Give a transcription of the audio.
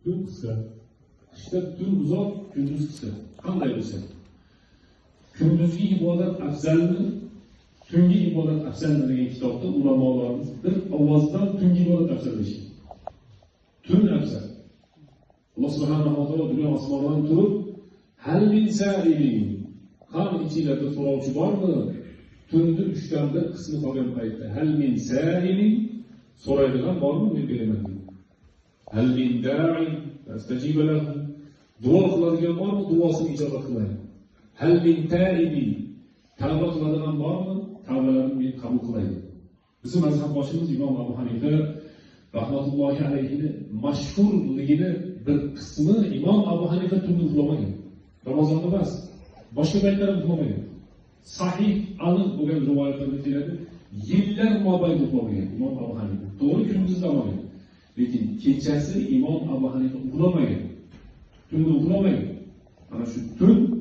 Tun qisqa. Qishda tun uzoq, kunduz qisqa. Qanday bo'lsa? Kunduzgi ibodat afzalmi, tungi ibodat afzalmi degan kitobda ulamolarimiz bir ovozdan tungi ibodat afzal deyishgan. Tun afzal. Alloh subhanahu va taolo dunyo osmonidan turib, hal min sa'ilin, qan ichinglarda so'rovchi bormi? Tunni 3dan 1 qismi qolgan paytda hal min sa'ilin, so'raydigan bormi? Men beraman. Hal min da'in, astajiba lahu. Duo qiladigan bormi? Duosini ijobat qilaman. Hal min ta'ibin, tavba qiladigan bormi? Tavbalarini men qabul qilaman. Bizim mazhab boshimiz Imom Abu Hanifa rahmatullohi alayhini mashhurligini bir qismi Imom Abu Hanifa tunni uxlamagan. Ramazonda emas, boshqa paytlarda uxlamagan. Sahih aniq bo'lgan rivoyatlarda keladi, yillar mobaynida uxlamagan Imom Abu Hanifa. To'g'ri kunduzda olmagan. Lekin kechasi Imom Abu Hanifa uxlamagan. Tunni uxlamagan. Ana shu tun